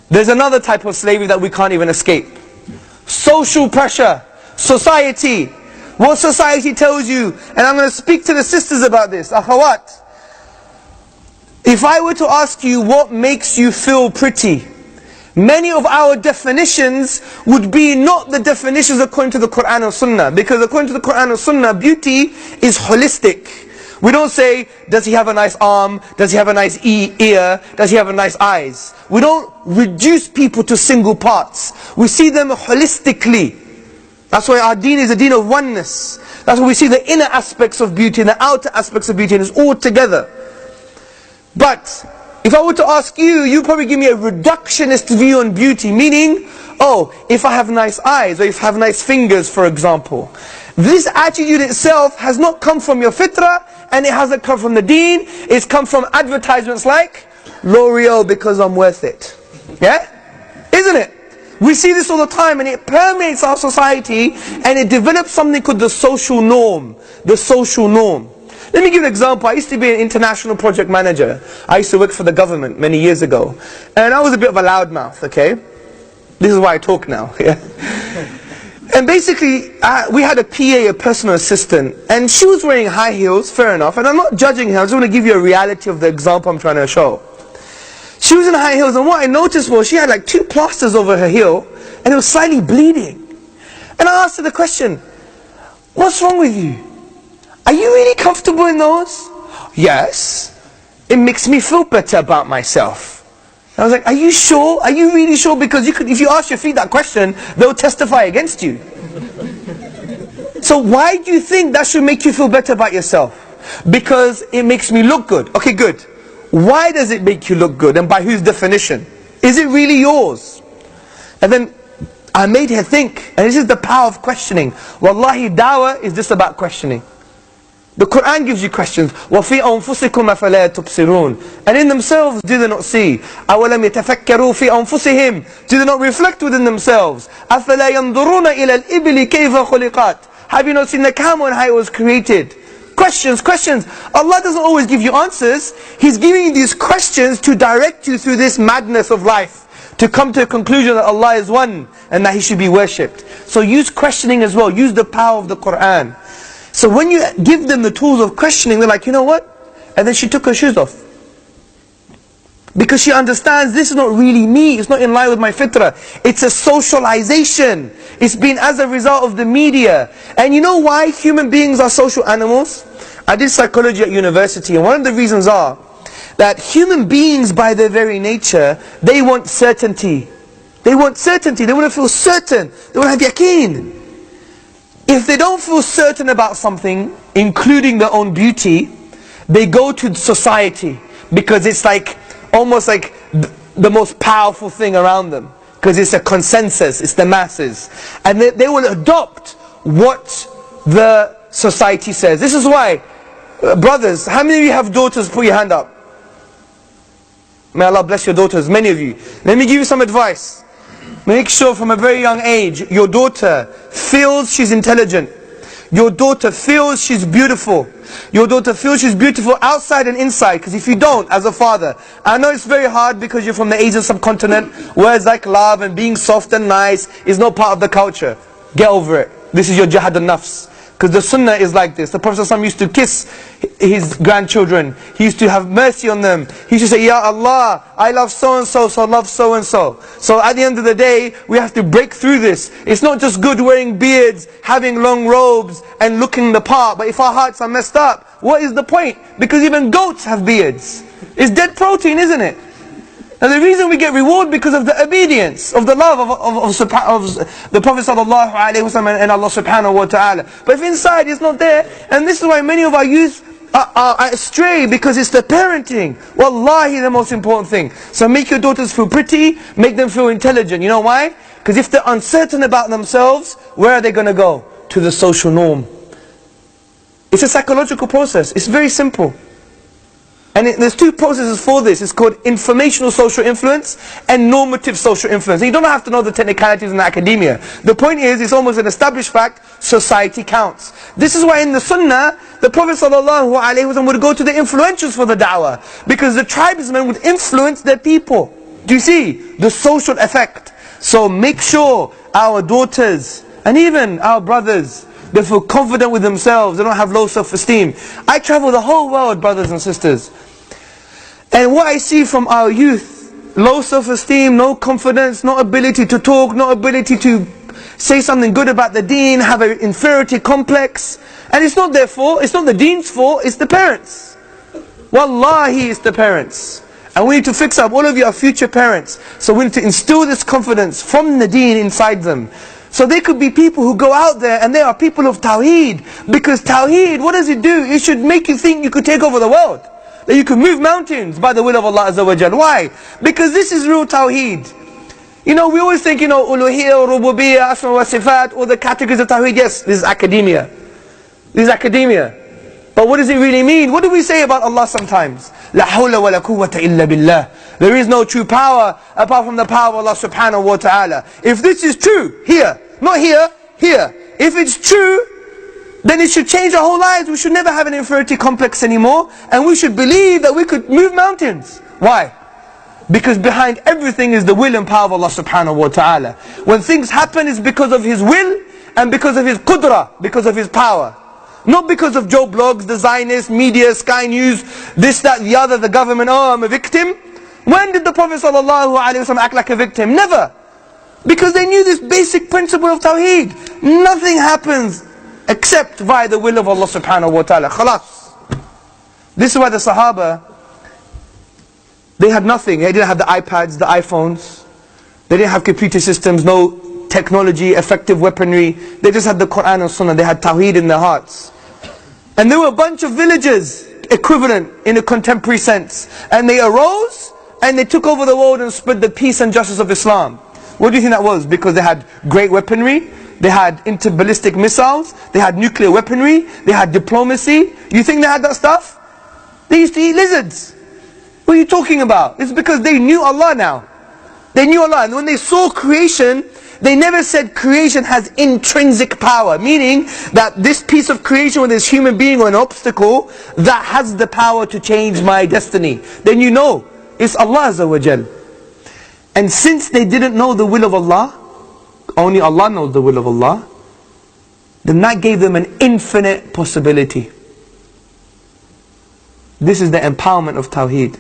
There's another type of slavery that we can't even escape. Social pressure. Society. What society tells you, and I'm going to speak to the sisters about this, akhawat. If I were to ask you what makes you feel pretty, many of our definitions would be not the definitions according to the Quran and Sunnah. Because according to the Quran and Sunnah, beauty is holistic. We don't say, does he have a nice arm? Does he have a nice ear? Does he have a nice eyes? We don't reduce people to single parts. We see them holistically. That's why our deen is a deen of oneness. That's why we see the inner aspects of beauty and the outer aspects of beauty, and it's all together. But if I were to ask you, you'd probably give me a reductionist view on beauty, meaning, oh, if I have nice eyes, or if I have nice fingers, for example. This attitude itself has not come from your fitrah, and it hasn't come from the deen. It's come from advertisements like L'Oreal because I'm worth it. Yeah? Isn't it? We see this all the time, and it permeates our society, and it develops something called the social norm. The social norm. Let me give you an example. I used to be an international project manager. I used to work for the government many years ago. And I was a bit of a loudmouth, okay? This is why I talk now, yeah? And basically, we had a PA, a personal assistant, and she was wearing high heels, fair enough. And I'm not judging her, I just want to give you a reality of the example I'm trying to show. She was in high heels, and what I noticed was she had like 2 plasters over her heel, and it was slightly bleeding. And I asked her the question, what's wrong with you? Are you really comfortable in those? Yes. It makes me feel better about myself. I was like, are you sure? Are you really sure? Because if you ask your feet that question, they'll testify against you. So why do you think that should make you feel better about yourself? Because it makes me look good. Okay, good. Why does it make you look good, and by whose definition? Is it really yours? And then I made her think, and this is the power of questioning. Wallahi, dawah is just about questioning. The Quran gives you questions. وَفِي أَنفُسِكُمْ أَفَلَا تُبْصِرُونَ. And in themselves, do they not see? أَوَلَمْ يَتَفَكَّرُوا فِي أَنفُسِهِمْ. Do they not reflect within themselves? أَفَلَا يَنْظُرُونَ إِلَى الْإِبِلِ كَيْفَ خُلِقَاتٍ. Have you not seen the camel and how it was created? Questions, questions. Allah doesn't always give you answers. He's giving you these questions to direct you through this madness of life, to come to a conclusion that Allah is one and that He should be worshipped. So use questioning as well. Use the power of the Quran. So when you give them the tools of questioning, they're like, you know what? And then she took her shoes off. Because she understands this is not really me. It's not in line with my fitrah. It's a socialization. It's been as a result of the media. And you know why human beings are social animals? I did psychology at university, and one of the reasons are that human beings by their very nature, they want certainty. They want certainty. They want to feel certain. They want to have yaqeen. If they don't feel certain about something, including their own beauty, they go to society, because it's like almost like the most powerful thing around them, because it's a consensus, it's the masses, and they will adopt what the society says. This is why, brothers, how many of you have daughters? Put your hand up. May Allah bless your daughters, many of you. Let me give you some advice. Make sure from a very young age, your daughter feels she's intelligent. Your daughter feels she's beautiful. Your daughter feels she's beautiful outside and inside. Because if you don't, as a father, I know it's very hard because you're from the Asian subcontinent, words like love and being soft and nice is not part of the culture. Get over it. This is your jihad al-nafs. Because the sunnah is like this. The Prophet ﷺ used to kiss his grandchildren. He used to have mercy on them. He used to say, Ya Allah, I love so and so, so I love so and so. So at the end of the day, we have to break through this. It's not just good wearing beards, having long robes, and looking the part. But if our hearts are messed up, what is the point? Because even goats have beards. It's dead protein, isn't it? Now the reason we get reward because of the obedience, of the love of the Prophet ﷺ and Allah subhanahu wa ta'ala. But if inside it's not there, and this is why many of our youth are astray, because it's the parenting. Wallahi, the most important thing. So make your daughters feel pretty, make them feel intelligent. You know why? Because if they're uncertain about themselves, where are they going to go? To the social norm. It's a psychological process. It's very simple. And there's 2 processes for this. It's called informational social influence and normative social influence. And you don't have to know the technicalities in academia. The point is, it's almost an established fact, society counts. This is why in the sunnah, the Prophet ﷺ would go to the influentials for the da'wah. Because the tribesmen would influence their people. Do you see the social effect? So make sure our daughters and even our brothers, they feel confident with themselves, they don't have low self-esteem. I travel the whole world, brothers and sisters. And what I see from our youth, low self-esteem, no confidence, no ability to talk, no ability to say something good about the deen, have an inferiority complex. And it's not their fault, it's not the deen's fault, it's the parents. Wallahi, it's the parents. And we need to fix up. All of you are future parents. So we need to instill this confidence from the deen inside them. So they could be people who go out there and they are people of Tawheed. Because Tawheed, what does it do? It should make you think you could take over the world. That you could move mountains by the will of Allah Azza wa Jal. Why? Because this is real Tawheed. You know, we always think, uluhiyya, rububiyyah, asma wa sifat, all the categories of Tawheed. Yes, this is academia. This is academia. But what does it really mean? What do we say about Allah sometimes? La hawla wa la quwwata illa billah. There is no true power apart from the power of Allah subhanahu wa ta'ala. If this is true, here, not here, here. If it's true, then it should change our whole lives. We should never have an inferiority complex anymore. And we should believe that we could move mountains. Why? Because behind everything is the will and power of Allah subhanahu wa ta'ala. When things happen, it's because of His will and because of His qudra, because of His power. Not because of Joe Blogs, the Zionists, media, Sky News, this, that, the other, the government, oh, I'm a victim. When did the Prophet ﷺ act like a victim? Never. Because they knew this basic principle of Tawheed. Nothing happens except via the will of Allah subhanahu wa ta'ala. Khalas. This is why the Sahaba, they had nothing. They didn't have the iPads, the iPhones. They didn't have computer systems, no technology, effective weaponry. They just had the Quran and Sunnah. They had Tawheed in their hearts. And there were a bunch of villages, equivalent in a contemporary sense. And they arose and they took over the world and spread the peace and justice of Islam. What do you think that was? Because they had great weaponry, they had interballistic missiles, they had nuclear weaponry, they had diplomacy. You think they had that stuff? They used to eat lizards. What are you talking about? It's because they knew Allah now. They knew Allah. And when they saw creation, they never said creation has intrinsic power. Meaning that this piece of creation with this human being or an obstacle, that has the power to change my destiny. Then you know, it's Allah Azza wa Jal. And since they didn't know the will of Allah, only Allah knows the will of Allah, then that gave them an infinite possibility. This is the empowerment of Tawheed.